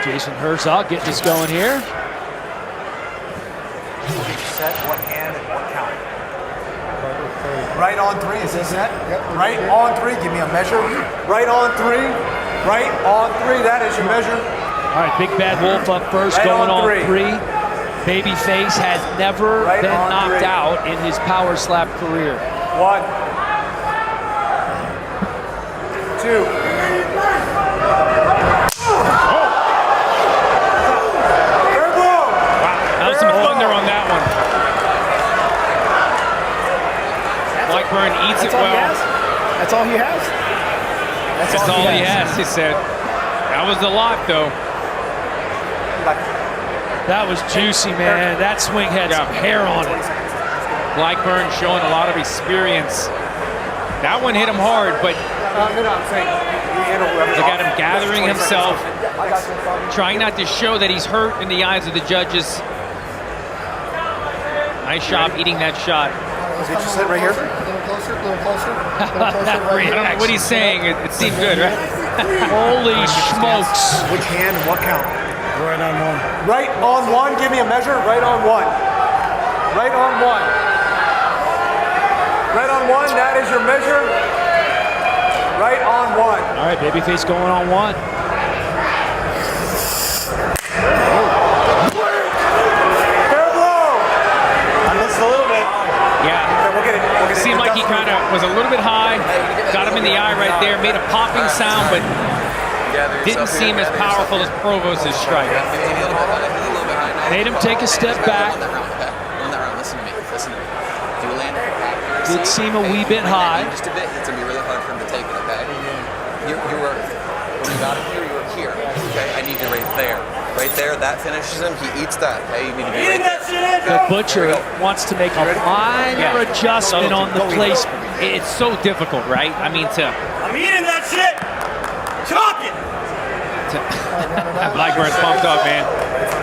Jason Herzog getting us going here. Set, what hand, and what count? Right on 3, is this set? Yep. Right on 3, give me a measure. Right on 3, right on 3, that is your measure. All right, Big Bad Wolf up first, Right going on on 3. Babyface has never Right been on knocked 3. out in his power slap career. 1, 2. That was some thunder on that one. Blackburn eats it well. That's all he has? That's all he has, he said. That was a lot, though. That was juicy, man. That swing had some hair on it. Blackburn showing a lot of experience. That one hit him hard, but look at him gathering himself, trying not to show that he's hurt in the eyes of the judges. Nice job eating that shot. Did you sit right here? A little closer, a little closer. That I don't know what he's saying. It seemed good, right? Holy smokes. Which hand and what count? Right on 1. Right on 1, give me a measure. Right on 1. Right on 1. Right on 1, that is your measure. Right on 1. All right, Babyface going on 1. Fair blow. I missed a little bit. Yeah. We'll get it. It seemed like he kind of was a little bit high, got him in the eye right there, made a popping sound, but didn't seem as powerful as Provost's strike. Made him take a step back. Listen to me. Listen to me. If you land Did seem a wee bit high. just a bit, it's gonna be really hard for him to take it. Okay. You were when you got it here. You were here. Okay. I need you right there. Right there. That finishes him. He eats that. Okay. You need to be right there. The Butcher wants to make a minor adjustment on the placement. It's so difficult, right? I mean, I'm eating that shit! Chalk it! Blackburn's pumped up, man.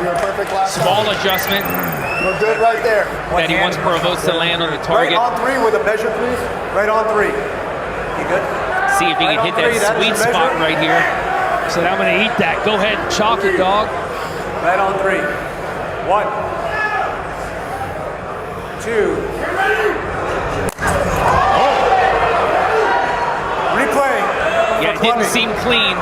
You're a perfect last Small adjustment We're good right there. that he wants Provost to land on the target. Right on 3 with a measure, please. Right on 3. You good? See if he can hit that sweet spot right here. Said, I'm going to eat that. Go ahead and chalk it, dog. Right on 3. 1, 2. Replay. Yeah, it didn't seem clean.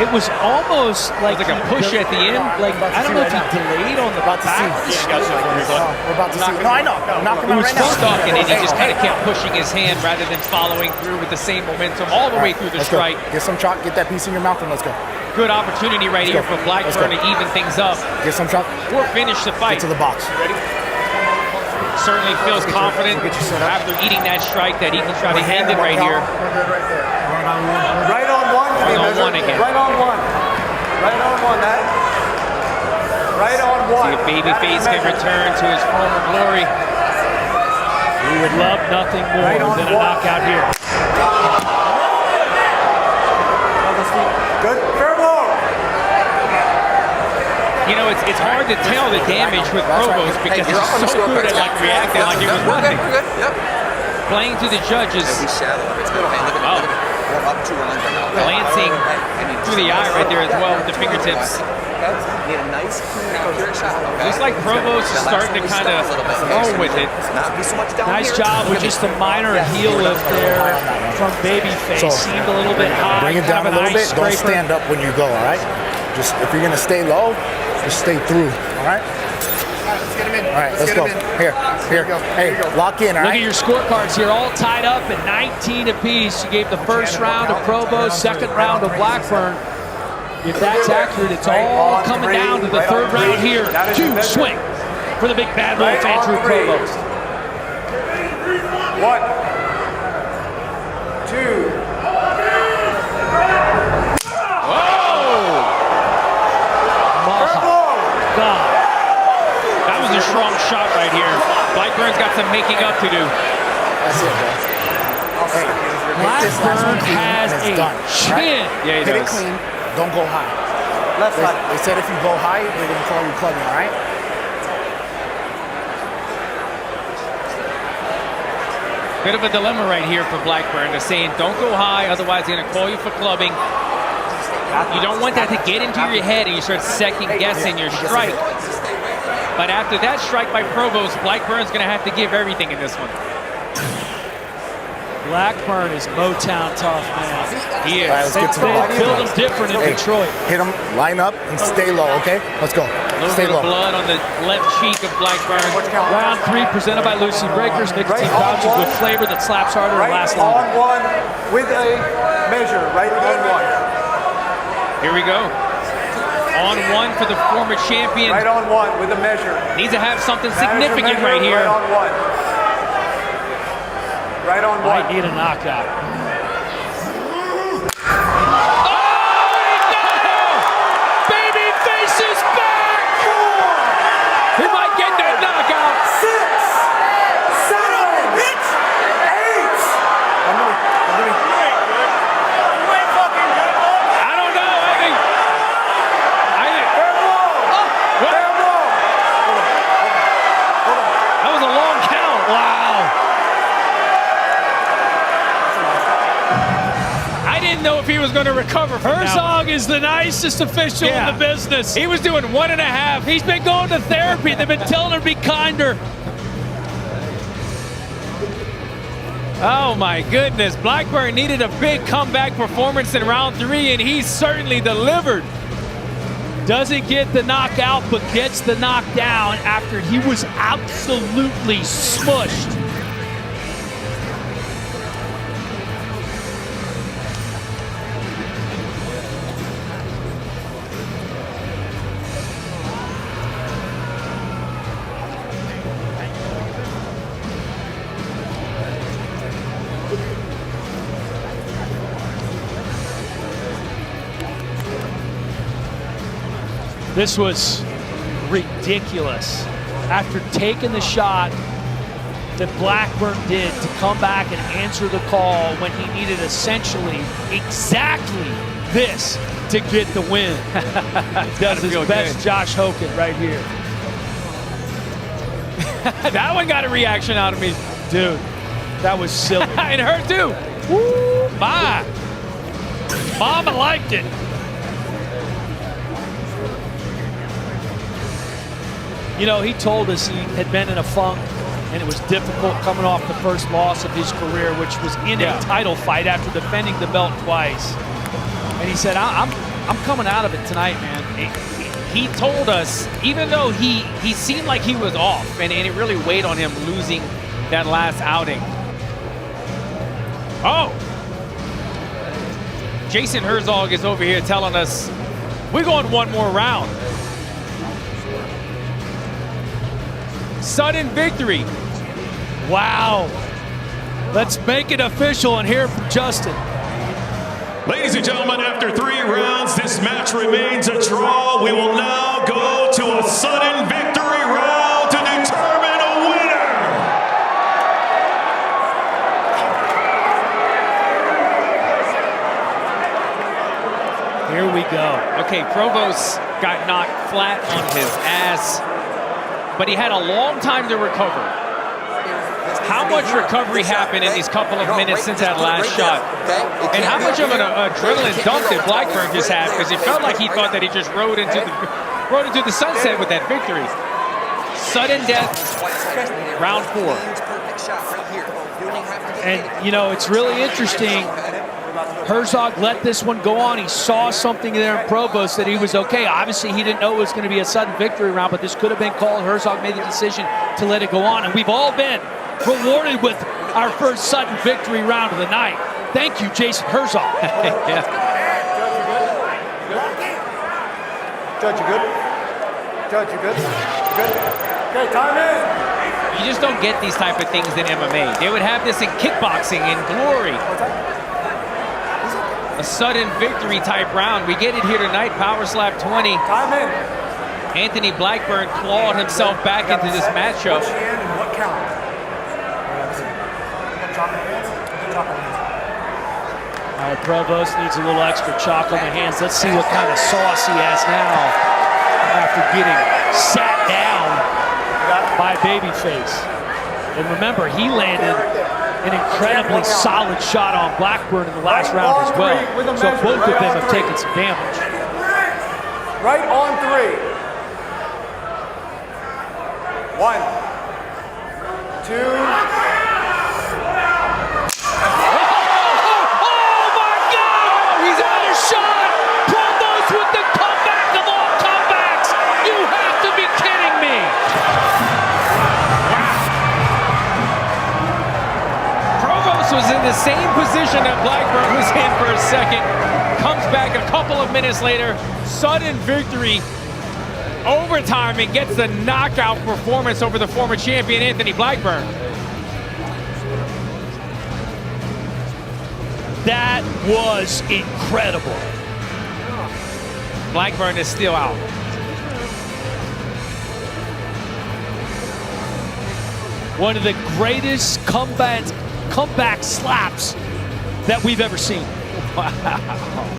It was almost like a push at the end. Like, I don't know if he delayed on the back. We're about to see. No, I know. I'm knocking He out was right now. stuck, and then he just kind of kept pushing his hand rather than following through with the same momentum all the way through the Let's go. strike. Get some chalk. Get that piece in your mouth and let's go. Good opportunity right here for Blackburn to even things up Get some chalk. or finish the fight. Get to the box. Certainly feels confident after eating that strike that he can try to hand it right here. Right on 1. Right on 1 again. Right on 1. Right on 1. That. Right on 1. See if Babyface can return to his former glory. We would love nothing more than a knockout here. Good. Fair blow. You know, it's hard to tell the damage with Provost because he's so good at like reacting like it was nothing. We're good. Yep. Playing to the judges, He's shallow. It's good. Hey, look at Wow. it. We're up 2 runs right now. glancing through the eye right there as well with the fingertips. Need a nice, clean, accurate shot. Okay. Looks like Provost is starting to kind of roll with it. Not be so much down Nice here. job with just a minor heel lift there from Babyface. So, Seemed a little bit high. Bring it down a kind of little ice bit. Don't scraper. stand up when you go, all right? Just if you're going to stay low, just stay through, all right? Let's get him in. All right, let's go. Here. Hey, lock in, all Look at right? your scorecards here, all tied up at 19 apiece. You gave the first round to Provost, second round to Blackburn. If that's accurate, it's all coming down to the third round here. To swing for the Big Bad Wolf, Andrew Provost. 1, 2. God. That was a strong shot right here. Blackburn's got some making up to do. That's it, bro. Hey, make this last one Blackburn clean has and a it's done. chin. Yeah, he Hit it does. clean. Don't go high. Left side. They said if you go high, they're going to call you clubbing, all right? Bit of a dilemma right here for Blackburn. They're saying don't go high, otherwise they're going to call you for clubbing. You don't want that to get into your head and you start second guessing your strike. But after that strike by Provost, Blackburn's going to have to give everything in this one. Blackburn is Motown tough, man. He is. All right, let's get to They build him different in Detroit. Hit him, line up, and stay low, okay? Let's go. A little Stay bit of low. blood on the left cheek of Blackburn. Round 3 presented by Lucy Breakers. Nicotine pouches with flavor that slaps harder and Right lasts on longer. one with a measure. Right on one. Here we go. On one for the former champion. Right on one with a measure. Needs to have something Measure, significant measure, right here. Right on one. Right on one. Might need a knockout. Babyface is back! He might get that knockout. 6, 7, 8. I don't know. I think. What? That was a long count. Wow. I didn't know if he was going to recover from that one. Herzog is the nicest official in the business. He was doing 1.5. He's been going to therapy. They've been telling him to be kinder. Oh my goodness. Blackburn needed a big comeback performance in round 3, and he certainly delivered. Doesn't get the knockout, but gets the knockdown after he was absolutely smushed. This was ridiculous. After taking the shot that Blackburn did to come back and answer the call when he needed essentially exactly this to get the win. Does his best good. Josh Hogan right here. That one got a reaction out of me. Dude, that was silly. And her too. Woo, my. Mama liked it. You know, he told us he had been in a funk and it was difficult coming off the first loss of his career, which was in a title fight after defending the belt twice. And he said, I'm coming out of it tonight, man. He told us, even though he seemed like he was off, and it really weighed on him losing that last outing. Oh! Jason Herzog is over here telling us, we're going one more round. Sudden victory. Wow. Let's make it official and hear from Justin. Ladies and gentlemen, after 3 rounds, this match remains a draw. We will now go to a sudden victory round to determine a winner. Here we go. Okay, Provost got knocked flat on his ass, but he had a long time to recover. How much recovery happened in these couple of minutes since that last shot? And how much of an adrenaline dump did Blackburn just have? Because it felt like he thought that he just rode into the sunset with that victory. Sudden death, round 4. And, you know, it's really interesting. Herzog let this one go on. He saw something there in Provost that he was okay. Obviously, he didn't know it was going to be a sudden victory round, but this could have been called. Herzog made the decision to let it go on. And we've all been rewarded with our first sudden victory round of the night. Thank you, Jason Herzog. Yeah. Judge, you good? Judge, you good? Good? Okay, time in. You just don't get these type of things in MMA. They would have this in kickboxing in Glory. A sudden victory type round. We get it here tonight, Power Slap 20. Time in. Anthony Blackburn clawed himself back into this matchup. Which hand and what count? All right, Provost needs a little extra chalk on the hands. Let's see what kind of sauce he has now after getting sat down by Babyface. And remember, he landed an incredibly solid shot on Blackburn in the last round as well. So both of them have taken some damage. Right on 3. 1, 2. Oh my God! He's out of shot! Provost with the comeback of all comebacks! You have to be kidding me! Provost was in the same position that Blackburn was in for a second. Comes back a couple of minutes later. Sudden victory. Overtime and gets the knockout performance over the former champion Anthony Blackburn. That was incredible. Blackburn is still out. One of the greatest comeback slaps that we've ever seen. Wow.